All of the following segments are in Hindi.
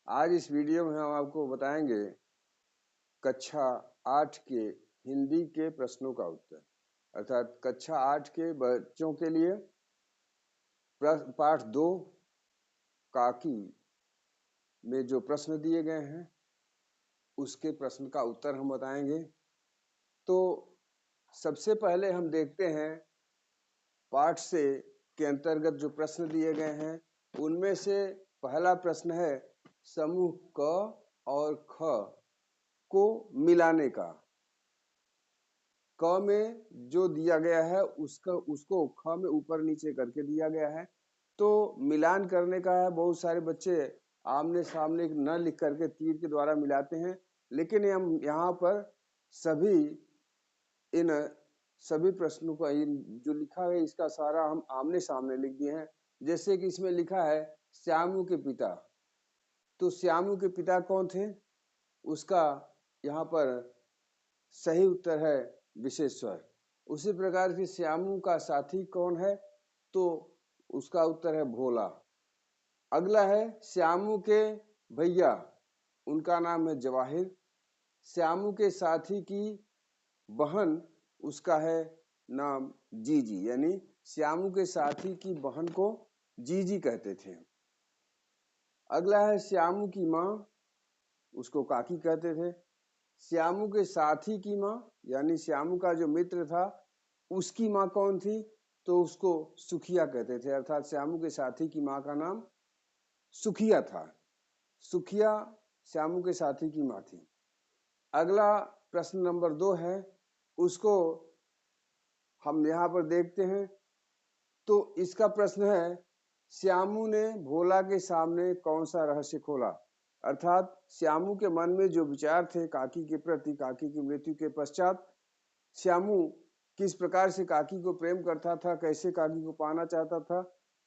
आज इस वीडियो में हम आपको बताएंगे कक्षा 8 के हिंदी के प्रश्नों का उत्तर। अर्थात कक्षा 8 के बच्चों के लिए पाठ 2 काकी में जो प्रश्न दिए गए हैं उसके प्रश्न का उत्तर हम बताएंगे। तो सबसे पहले हम देखते हैं पाठ से के अंतर्गत जो प्रश्न दिए गए हैं उनमें से पहला प्रश्न है समूह क और ख को मिलाने का। क में जो दिया गया है उसको ख में ऊपर नीचे करके दिया गया है, तो मिलान करने का है। बहुत सारे बच्चे आमने सामने न लिख करके तीर के द्वारा मिलाते हैं, लेकिन हम यहाँ पर इन सभी प्रश्नों का जो लिखा है इसका सारा हम आमने सामने लिख दिए हैं। जैसे कि इसमें लिखा है श्यामू के पिता, तो श्यामू के पिता कौन थे, उसका यहाँ पर सही उत्तर है विशेश्वर। उसी प्रकार से श्यामू का साथी कौन है, तो उसका उत्तर है भोला। अगला है श्यामू के भैया, उनका नाम है जवाहिर। श्यामू के साथी की बहन, उसका है नाम जीजी, यानी श्यामू के साथी की बहन को जीजी कहते थे। अगला है श्यामू की माँ, उसको काकी कहते थे। श्यामू के साथी की माँ यानी श्यामू का जो मित्र था उसकी माँ कौन थी, तो उसको सुखिया कहते थे। अर्थात श्यामू के साथी की माँ का नाम सुखिया था। सुखिया श्यामू के साथी की माँ थी। अगला प्रश्न नंबर 2 है, उसको हम यहाँ पर देखते हैं। तो इसका प्रश्न है श्यामू ने भोला के सामने कौन सा रहस्य खोला। अर्थात श्यामू के मन में जो विचार थे काकी के प्रति, काकी की मृत्यु के पश्चात श्यामू किस प्रकार से काकी को प्रेम करता था, कैसे काकी को पाना चाहता था,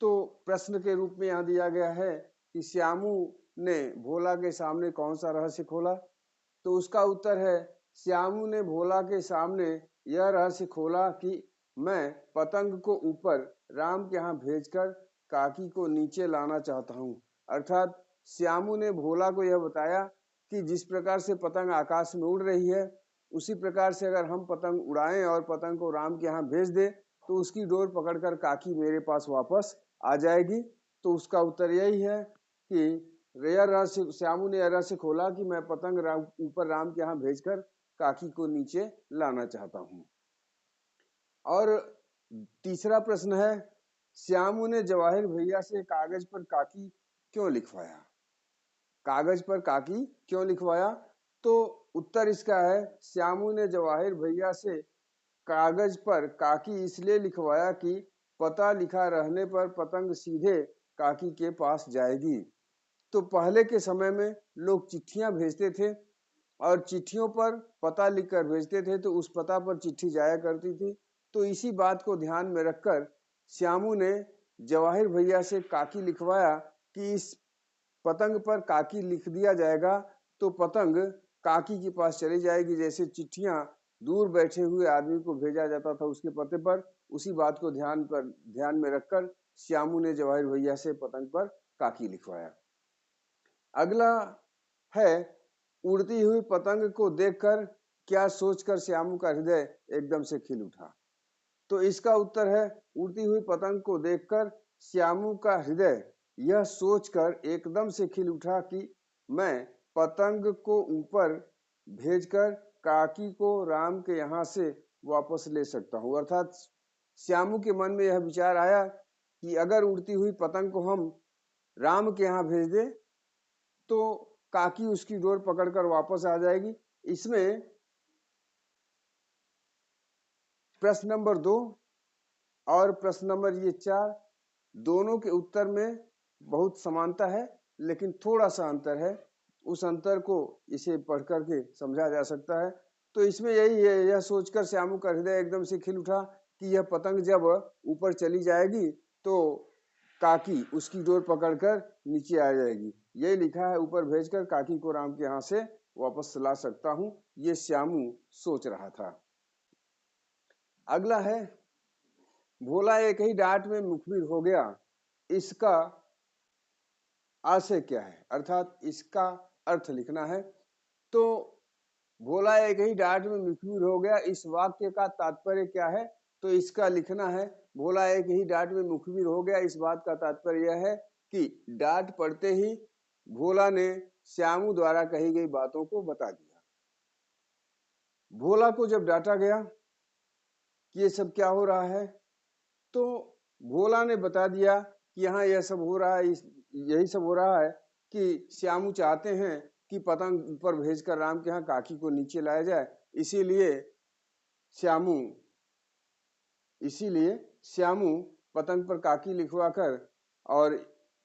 तो प्रश्न के रूप में यहाँ दिया गया है कि श्यामू ने भोला के सामने कौन सा रहस्य खोला। तो उसका उत्तर है श्यामू ने भोला के सामने यह रहस्य खोला कि मैं पतंग को ऊपर राम के यहाँ भेजकर काकी को नीचे लाना चाहता हूँ। अर्थात श्यामू ने भोला को यह बताया कि जिस प्रकार से पतंग आकाश में उड़ रही है उसी प्रकार से अगर हम पतंग उड़ाएं और पतंग को राम के यहाँ भेज दे तो उसकी डोर पकड़कर काकी मेरे पास वापस आ जाएगी। तो उसका उत्तर यही है कि श्यामू ने यह रहस्य खोला कि मैं पतंग ऊपर राम के यहाँ भेजकर काकी को नीचे लाना चाहता हूँ। और तीसरा प्रश्न है श्यामू ने जवाहिर भैया से कागज पर काकी क्यों लिखवाया। कागज पर काकी क्यों लिखवाया, तो उत्तर इसका है श्यामू ने जवाहिर भैया से कागज पर काकी इसलिए लिखवाया कि पता लिखा रहने पर पतंग सीधे काकी के पास जाएगी। तो पहले के समय में लोग चिट्ठियां भेजते थे और चिट्ठियों पर पता लिखकर भेजते थे, तो उस पता पर चिट्ठी जाया करती थी। तो इसी बात को ध्यान में रखकर श्यामू ने जवाहिर भैया से काकी लिखवाया कि इस पतंग पर काकी लिख दिया जाएगा तो पतंग काकी के पास चली जाएगी। जैसे चिट्ठियां दूर बैठे हुए आदमी को भेजा जाता था उसके पते पर, उसी बात को ध्यान में रखकर श्यामू ने जवाहिर भैया से पतंग पर काकी लिखवाया। अगला है उड़ती हुई पतंग को देखकर क्या सोचकर श्यामू का हृदय एकदम से खिल उठा। तो इसका उत्तर है उड़ती हुई पतंग को देखकर श्यामू का हृदय यह सोचकर एकदम से खिल उठा कि मैं पतंग को ऊपर भेजकर काकी को राम के यहाँ से वापस ले सकता हूँ। अर्थात श्यामू के मन में यह विचार आया कि अगर उड़ती हुई पतंग को हम राम के यहाँ भेज दें तो काकी उसकी डोर पकड़कर वापस आ जाएगी। इसमें प्रश्न नंबर 2 और प्रश्न नंबर ये 4 दोनों के उत्तर में बहुत समानता है, लेकिन थोड़ा सा अंतर है। उस अंतर को इसे पढ़ करके समझा जा सकता है। तो इसमें यही है, यह सोचकर श्यामू का हृदय एकदम से खिल उठा कि यह पतंग जब ऊपर चली जाएगी तो काकी उसकी डोर पकड़कर नीचे आ जाएगी। यही लिखा है ऊपर भेजकर काकी को राम के यहाँ से वापस ला सकता हूँ, ये श्यामू सोच रहा था। अगला है भोला एक ही डांट में मुखबिर हो गया, इसका आशय क्या है, अर्थात इसका अर्थ लिखना है। तो भोला एक ही डांट में मुखबिर हो गया, इस वाक्य का तात्पर्य क्या है? तो इसका लिखना है भोला एक ही डांट में मुखबिर हो गया, इस बात का तात्पर्य यह है कि डांट पड़ते ही भोला ने श्यामू द्वारा कही गई बातों को बता दिया। भोला को जब डांटा गया कि ये सब क्या हो रहा है, तो भोला ने बता दिया कि यहाँ यह सब हो रहा है, यही सब हो रहा है कि श्यामू चाहते हैं कि पतंग ऊपर भेजकर राम के यहाँ काकी को नीचे लाया जाए, इसीलिए श्यामू पतंग पर काकी लिखवाकर और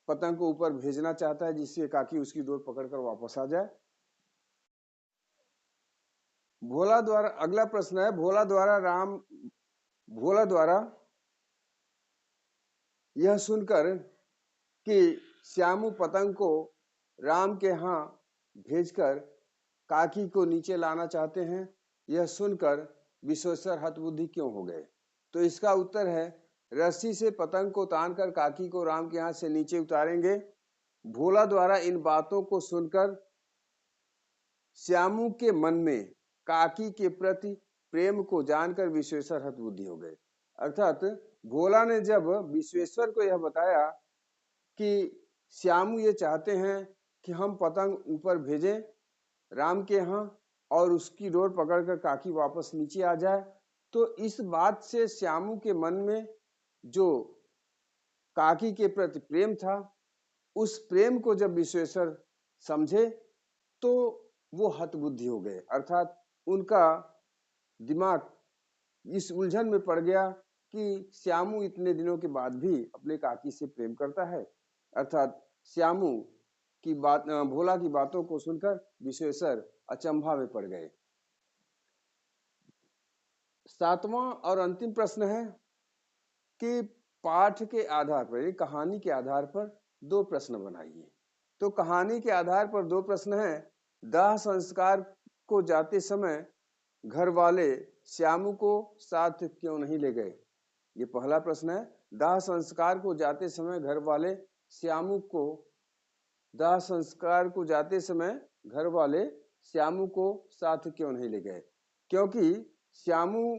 पतंग को ऊपर भेजना चाहता है, जिससे काकी उसकी डोर पकड़कर वापस आ जाए। भोला द्वारा अगला प्रश्न है, भोला द्वारा यह सुनकर कि श्यामू पतंग को राम के यहाँ भेजकर काकी को नीचे लाना चाहते हैं, यह सुनकर विश्वेश्वर हतबुद्धि क्यों हो गए? तो इसका उत्तर है, रस्सी से पतंग को तानकर काकी को राम के यहाँ से नीचे उतारेंगे। भोला द्वारा इन बातों को सुनकर श्यामू के मन में काकी के प्रति प्रेम को जानकर विश्वेश्वर हतबुद्धि हो गए। अर्थात भोला ने जब विश्वेश्वर को यह बताया कि श्यामू ये चाहते हैं कि हम पतंग ऊपर भेजें राम के यहाँ और उसकी डोर पकड़कर काकी वापस नीचे आ जाए, तो इस बात से श्यामू के मन में जो काकी के प्रति प्रेम था, उस प्रेम को जब विश्वेश्वर समझे तो वो हतबुद्धि हो गए। अर्थात उनका दिमाग इस उलझन में पड़ गया कि श्यामू इतने दिनों के बाद भी अपने काकी से प्रेम करता है। अर्थात श्यामू की बात, भोला की बातों को सुनकर विश्वेश्वर अचंभा में पड़ गए। सातवां और अंतिम प्रश्न है कि पाठ के आधार पर, कहानी के आधार पर दो प्रश्न बनाइए। तो कहानी के आधार पर दो प्रश्न हैं। दाह संस्कार को जाते समय घर वाले श्यामू को साथ क्यों नहीं ले गए? ये पहला प्रश्न है। दाह संस्कार को जाते समय घर वाले श्यामू को साथ क्यों नहीं ले गए? क्योंकि श्यामू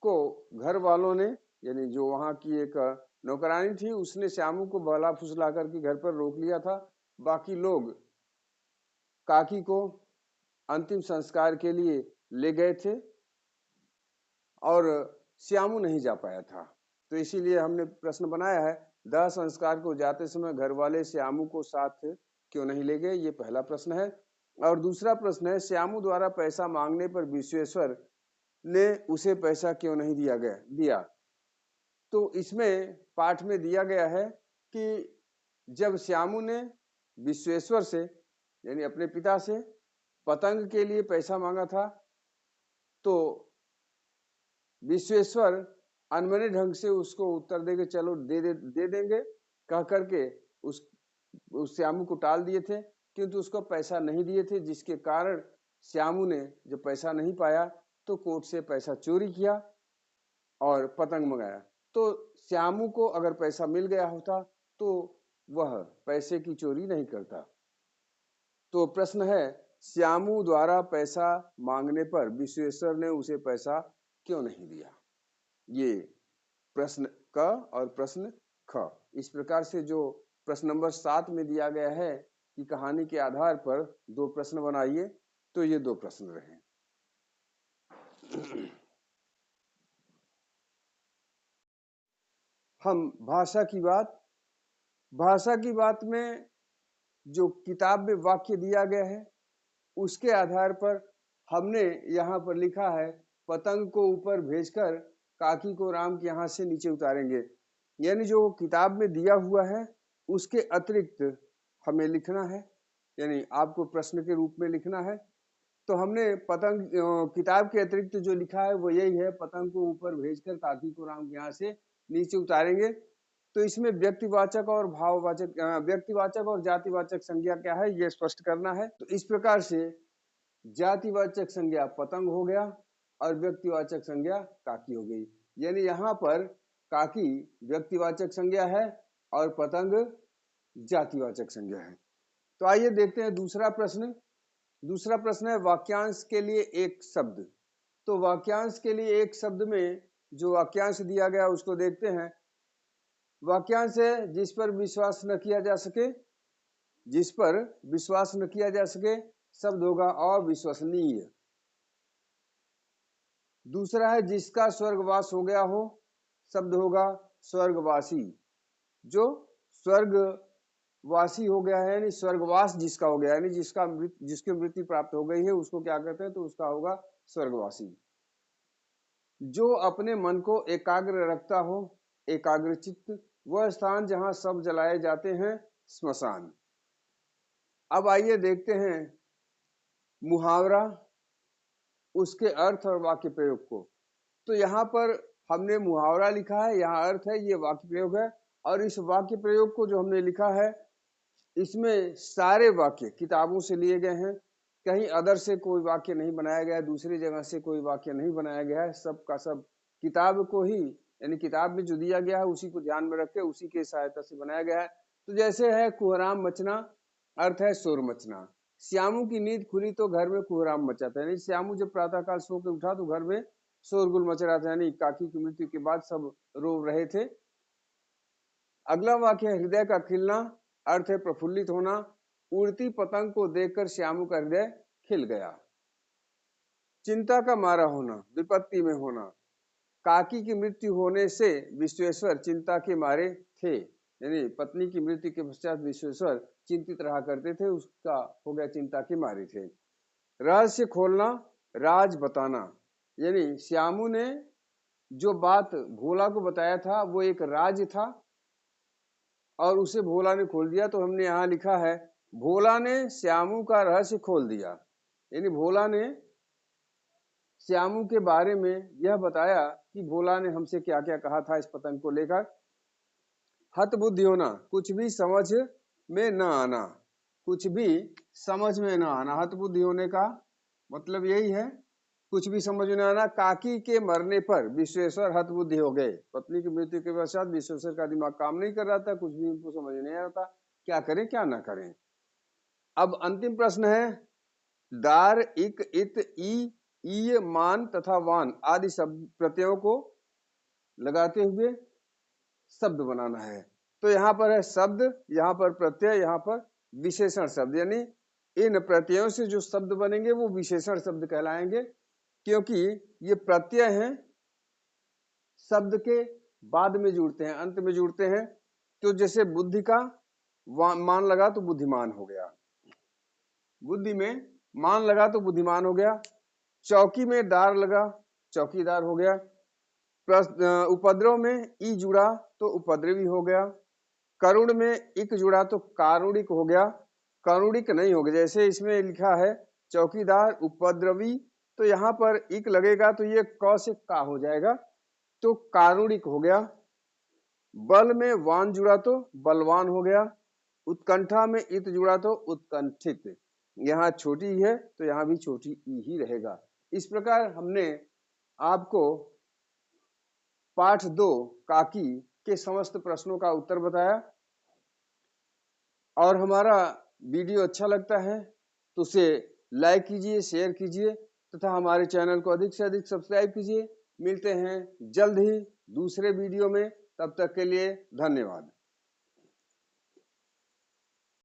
को घर वालों ने, यानी जो वहां की एक नौकरानी थी, उसने श्यामू को बहला फुसला करके घर पर रोक लिया था। बाकी लोग काकी को अंतिम संस्कार के लिए ले गए थे और श्यामू नहीं जा पाया था। तो इसीलिए हमने प्रश्न बनाया है, दाह संस्कार को जाते समय घर वाले श्यामू को साथ क्यों नहीं ले गए? ये पहला प्रश्न है। और दूसरा प्रश्न है, श्यामू द्वारा पैसा मांगने पर विश्वेश्वर ने उसे पैसा क्यों नहीं दिया? तो इसमें पाठ में दिया गया है कि जब श्यामू ने विश्वेश्वर से, यानी अपने पिता से, पतंग के लिए पैसा मांगा था, तो विश्वेश्वर अनमने ढंग से उसको उत्तर देके चलो दे देंगे कह करके उस श्यामू को टाल दिए थे, किंतु उसको पैसा नहीं दिए थे, जिसके कारण श्यामू ने जब पैसा नहीं पाया तो कोर्ट से पैसा चोरी किया और पतंग मंगाया। तो श्यामू को अगर पैसा मिल गया होता तो वह पैसे की चोरी नहीं करता। तो प्रश्न है, श्यामू द्वारा पैसा मांगने पर विश्वेश्वर ने उसे पैसा क्यों नहीं दिया? ये प्रश्न क और प्रश्न ख। इस प्रकार से जो प्रश्न नंबर 7 में दिया गया है कि कहानी के आधार पर दो प्रश्न बनाइए, तो ये दो प्रश्न रहे। हम भाषा की बात में जो किताब में वाक्य दिया गया है उसके आधार पर हमने यहाँ पर लिखा है, पतंग को ऊपर भेजकर काकी को राम के यहाँ से नीचे उतारेंगे। यानी जो किताब में दिया हुआ है उसके अतिरिक्त हमें लिखना है, यानी आपको प्रश्न के रूप में लिखना है। तो हमने पतंग किताब के अतिरिक्त जो लिखा है वो यही है, पतंग को ऊपर भेजकर काकी को राम के यहाँ से नीचे उतारेंगे। तो इसमें व्यक्तिवाचक और भाववाचक, व्यक्तिवाचक और जातिवाचक संज्ञा क्या है ये स्पष्ट करना है। तो इस प्रकार से जातिवाचक संज्ञा पतंग हो गया और व्यक्तिवाचक संज्ञा काकी हो गई। यानी यहाँ पर काकी व्यक्तिवाचक संज्ञा है और पतंग जातिवाचक संज्ञा है। तो आइए देखते हैं दूसरा प्रश्न। दूसरा प्रश्न है वाक्यांश के लिए एक शब्द। तो वाक्यांश के लिए एक शब्द में जो वाक्यांश दिया गया उसको देखते हैं। वाक्यांश है जिस पर विश्वास न किया जा सके, जिस पर विश्वास न किया जा सके शब्द होगा अविश्वसनीय। दूसरा है जिसका स्वर्गवास हो गया हो, शब्द होगा स्वर्गवासी। जो स्वर्गवासी हो गया है यानी स्वर्गवास जिसका हो गया यानी जिसकी मृत्यु प्राप्त हो गई है उसको क्या कहते हैं, तो उसका होगा स्वर्गवासी। जो अपने मन को एकाग्र रखता हो, एकाग्रचित्त, वह स्थान जहां सब जलाए जाते हैं स्मशान। अब आइए देखते हैं मुहावरा, उसके अर्थ और वाक्य प्रयोग को। तो यहाँ पर हमने मुहावरा लिखा है, यहाँ अर्थ है, ये वाक्य प्रयोग है। और इस वाक्य प्रयोग को जो हमने लिखा है इसमें सारे वाक्य किताबों से लिए गए हैं, कहीं अदर से कोई वाक्य नहीं बनाया गया है, दूसरी जगह से कोई वाक्य नहीं बनाया गया है, सब का सब किताब को ही यानी किताब में जो दिया गया है उसी को ध्यान में रख के उसी के सहायता से बनाया गया है। तो जैसे है कुहराम मचना, अर्थ है शोर मचना। श्यामू की नींद खुली तो घर में कुहराम मचा था, यानी श्यामू जब प्रातःकाल सो के उठा तो घर में शोरगुल मच रहा था, यानी काकी की मृत्यु के बाद सब रो रहे थे। अगला वाक्य है हृदय का खिलना, अर्थ है प्रफुल्लित होना। उड़ती पतंग को देखकर श्यामू का हृदय खिल गया। चिंता का मारा होना, विपत्ति में होना। काकी की मृत्यु होने से विश्वेश्वर चिंता के मारे थे, यानी पत्नी की मृत्यु के पश्चात विश्वेश्वर चिंतित रहा करते थे, उसका हो गया चिंता के मारे थे। रहस्य खोलना, राज बताना, यानी श्यामू ने जो बात भोला को बताया था वो एक राज था और उसे भोला ने खोल दिया। तो हमने यहाँ लिखा है भोला ने श्यामू का रहस्य खोल दिया, यानी भोला ने श्यामू के बारे में यह बताया कि भोला ने हमसे क्या क्या कहा था इस पतंग को लेकर। हत बुद्धि होना, कुछ भी समझ में न आना, कुछ भी समझ में न आना। हत बुद्धि होने का मतलब यही है, कुछ भी समझ में न आना। काकी के मरने पर विश्वेश्वर हत बुद्धि हो गए, पत्नी की मृत्यु के पश्चात विश्वेश्वर का दिमाग काम नहीं कर रहा था, कुछ भी उनको समझ नहीं आ रहा था, क्या करें क्या ना करें। अब अंतिम प्रश्न है दार, इक, इत, ई, मान तथा वान आदि शब्द प्रत्ययों को लगाते हुए शब्द बनाना है। तो यहाँ पर है शब्द, यहाँ पर प्रत्यय, यहाँ पर विशेषण शब्द, यानी इन प्रत्ययों से जो शब्द बनेंगे वो विशेषण शब्द कहलाएंगे, क्योंकि ये प्रत्यय हैं शब्द के बाद में जुड़ते हैं, अंत में जुड़ते हैं। तो जैसे बुद्धि का मान लगा तो बुद्धिमान हो गया, बुद्धि में मान लगा तो बुद्धिमान हो गया। चौकी में दार लगा, चौकीदार हो गया। उपद्रव में ई जुड़ा तो उपद्रवी हो गया। करुण में इक जुड़ा तो कारुणिक हो गया, करुणिक नहीं हो गया। जैसे इसमें लिखा है चौकीदार उपद्रवी, तो यहाँ पर इक लगेगा तो ये क से का हो जाएगा, तो कारुणिक हो गया। बल में वान जुड़ा तो बलवान हो गया। उत्कंठा में इत जुड़ा तो उत्कंठित, यहाँ छोटी है तो यहाँ भी छोटी ई ही रहेगा। इस प्रकार हमने आपको पाठ 2 काकी के समस्त प्रश्नों का उत्तर बताया। और हमारा वीडियो अच्छा लगता है तो उसे लाइक कीजिए, शेयर कीजिए तथा हमारे चैनल को अधिक से अधिक सब्सक्राइब कीजिए। मिलते हैं जल्द ही दूसरे वीडियो में, तब तक के लिए धन्यवाद।